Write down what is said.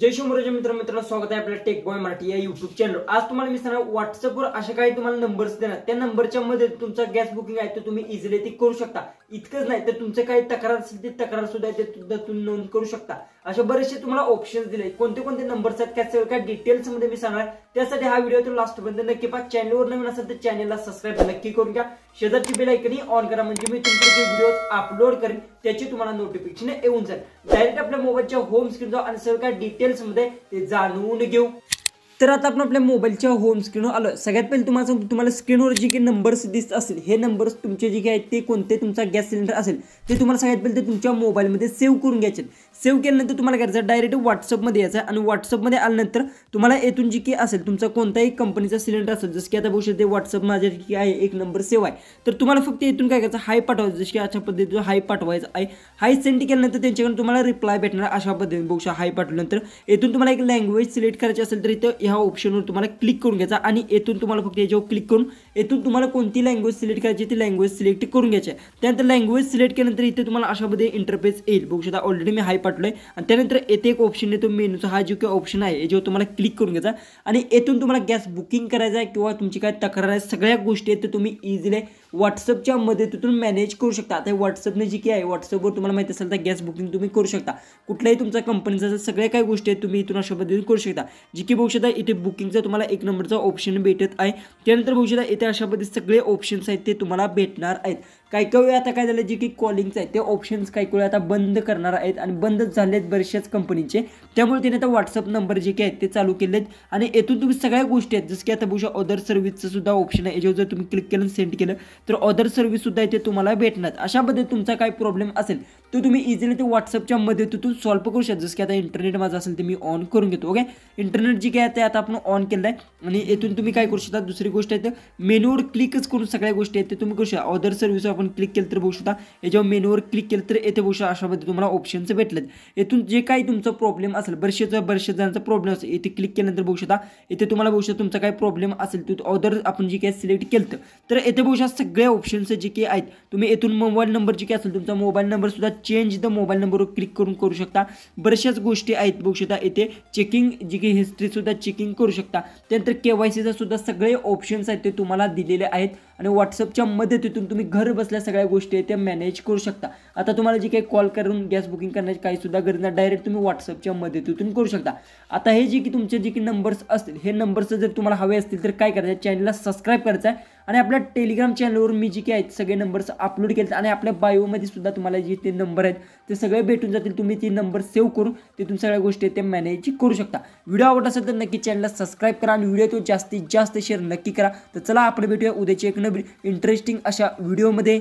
जय शिवराज मित्रांनो स्वागत आहे आपल्या टेक बॉय मराठी या युट्यूब चॅनल। आज तुम्हाला मी सांगणार व्हॉट्सअपवर अशा काही तुम्हाला नंबर्स देणार, त्या नंबरच्या मध्ये तुमचा गॅस बुकिंग आहे तो तुम्ही इझिली ते करू शकता। इतकंच नाही तर तुमचे काही तक्रार असेल ते तक्रार सुद्धा ते तुम्ही नोंद करू शकता। अशा बरेचसे तुम्हाला ऑप्शन्स दिले, कोणते कोणते नंबर्स आहेत काय सगळं डिटेल्स मध्ये मी सांगणार। त्यासाठी हा व्हिडिओ तुम्ही लास्ट पर्यंत नक्की पहा। चॅनलवर नवीन असेल तर चॅनलला सबस्क्राइब नक्की करून घ्या, शेजारची बेल आयकॉन ऑन करा म्हणजे मी तुमचे जे व्हिडिओज अपलोड करेन त्याची तुम्हाला नोटिफिकेशन येऊन जाईल। डायरेक्ट आपल्या मोबाईलच्या होम स्क्रीन जाऊ आणि सगळं डिटेल्स मध्ये ते जाणून घेऊ। तर आता आपण आपल्या मोबाईलच्या होम स्क्रीनवर आलो। सगळ्यात पहिले तुम्हाला सांगतो, तुम्हाला स्क्रीनवर जे काही नंबर्स दिसत असतील हे नंबर्स तुमचे जे काही आहेत ते कोणते तुमचा गॅस सिलेंडर असेल ते तुम्हाला सगळ्यात पहिले तुमच्या मोबाईलमध्ये सेव्ह करून घ्यायचे। सेव्ह केल्यानंतर तुम्हाला करायचं डायरेक्ट व्हॉट्सअपमध्ये यायचं आणि व्हॉट्सअपमध्ये आल्यानंतर तुम्हाला येथून जी काही असेल तुमचा कोणताही कंपनीचा सिलेंडर असेल, जसं की आता बघू शकते व्हॉट्सअप माझ्या की आहे एक नंबर सेव्ह आहे, तर तुम्हाला फक्त येथून काय करायचं हाय पाठवायचं, जसं की अशा पद्धतीने हाय पाठवायचं आहे। हाय सेंड केल्यानंतर त्यांच्याकडून तुम्हाला रिप्लाय भेटणार अशा पद्धतीने। बघू शकता हाय पाठवल्यानंतर येथून तुम्हाला एक लँग्वेज सिलेक्ट करायची असेल तर इथं ह्या ऑप्शनवर तुम्हाला क्लिक करून घ्यायचा आणि येथून तुम्हाला फक्त याच्यावर क्लिक करून येथून तुम्हाला कोणती लँग्वेज सिलेक्ट करायची ती लँग्वेज सिलेक्ट करून घ्यायची। त्यानंतर लँग्वेज सिलेक्ट केल्यानंतर इथे तुम्हाला अशा पद्धतीने इंटरफेस येईल। बघू शकता ऑलरेडी मी हाय पाठवलंय आणि त्यानंतर येथे एक ऑप्शन येतो मेनूचा, हा जो काही ऑप्शन आहे याच्यावर तुम्हाला क्लिक करून घ्यायचा आणि येथून तुम्हाला गॅस बुकिंग करायचा आहे किंवा तुमची काय तक्रार आहे सगळ्या गोष्टी आहेत ते तुम्ही इझिली व्हॉट्सअपच्या मदतीतून मॅनेज करू शकता। आता व्हॉट्सअपने जी काही आहे व्हॉट्सअपवर तुम्हाला माहिती असेल तर गॅस बुकिंग तुम्ही करू शकता, कुठल्याही तुमचा कंपनीचा सगळ्या काही गोष्टी आहेत तुम्ही इथून अशा पद्धतीने करू शकता। जी की बघू शकता इथे बुकिंगचा तुम्हाला एक नंबरचा ऑप्शन भेटत आहे। त्यानंतर बघू शकता इथे अशा पद्धतीने सगळे ऑप्शन्स आहेत ते तुम्हाला भेटणार आहेत। काही वेळ आता काय झालं जे की कॉलिंगचं आहे ते ऑप्शन्स काही वेळ आता बंद करणार आहेत आणि बंद झाले आहेत बऱ्याचशाच कंपनीचे, त्यामुळे त्याने आता व्हॉट्सअप नंबर जे काही आहेत ते चालू केले आहेत आणि येथून तुम्ही सगळ्या गोष्टी आहेत जसं की आता बघू शकता अदर सर्व्हिसचं सुद्धा ऑप्शन आहे, याच्यावर जर तुम्ही क्लिक केलं सेंड केलं तर अदर सर्व्हिस सुद्धा इथे तुम्हाला भेटणार। अशा पद्धतीने तुमचा काय प्रॉब्लेम असेल तो तुम्ही इझिली ते व्हॉट्सअपच्या मदतीतून सॉल्व्ह करू शकता। जसं की आता इंटरनेट माझं असेल ते मी ऑन करून घेतो। ओके, इंटरनेट जे काय आहे ते आता आपण ऑन केलं आहे आणि येथून तुम्ही काय करू शकता, दुसरी गोष्ट आहे तर मेनूवर क्लिकच करून सगळ्या गोष्टी आहेत ते तुम्ही करू शकता। अदर सर्व्हिसवर आपण क्लिक केलं तर बघू शकता याच्यावर मेनूवर क्लिक केलं तर येथे बघू शकता अशा पद्धतीने तुम्हाला ऑप्शन्स भेटलेत। येथून जे काही तुमचा प्रॉब्लेम असेल बरेचशे जणांचा प्रॉब्लेम असेल इथे क्लिक केल्यानंतर बघू शकता इथे तुम्हाला बघू शकता तुमचा काय प्रॉब्लेम असेल तो अदर आपण जे काही सिलेक्ट केलं तर येथे बघू शकता सगळ्या ऑप्शन्स जे काही आहेत तुम्ही येथून मोबाईल नंबर जे काही असेल तुमचा मोबाईल नंबर सुद्धा चेंज द मोबाईल नंबरवर क्लिक करून करू शकता। बऱ्याचशाच गोष्टी आहेत बघू शकता इथे चेकिंग जी काही हिस्ट्री सुद्धा चेकिंग करू शकता। त्यानंतर केवायसीचा सुद्धा सगळे ऑप्शन्स आहेत ते तुम्हाला दिलेले आहेत आणि व्हॉट्सअपच्या मदतीतून तुम्ही घर बसल्या सगळ्या गोष्टी आहेत त्या मॅनेज करू शकता। आता तुम्हाला जी काही कॉल करून गॅस बुकिंग करण्याची काही सुद्धा गरज नाही, डायरेक्ट तुम्ही व्हॉट्सअपच्या मदतीतून करू शकता। आता हे जे की तुमचे जे की नंबर्स असतील हे नंबर्स जर तुम्हाला हवे असतील तर काय करायचं, चॅनलला सबस्क्राईब करायचं आहे आणि आपल्या टेलिग्राम चॅनलवर मी जे काही आहेत सगळे नंबर्स अपलोड केले आणि आपल्या बायोमध्ये सुद्धा तुम्हाला जे ते नंबर आहेत ते सगळे भेटून जातील। तुम्ही ते नंबर सेव्ह करून तिथून सगळ्या गोष्टी ते मॅनेज करू शकता। व्हिडिओ आवडत असेल तर नक्की चॅनलला सबस्क्राईब करा आणि व्हिडिओ तो जास्तीत जास्त शेअर नक्की करा। तर चला आपण भेटूया उद्याची एक नवीन इंटरेस्टिंग अशा व्हिडिओमध्ये।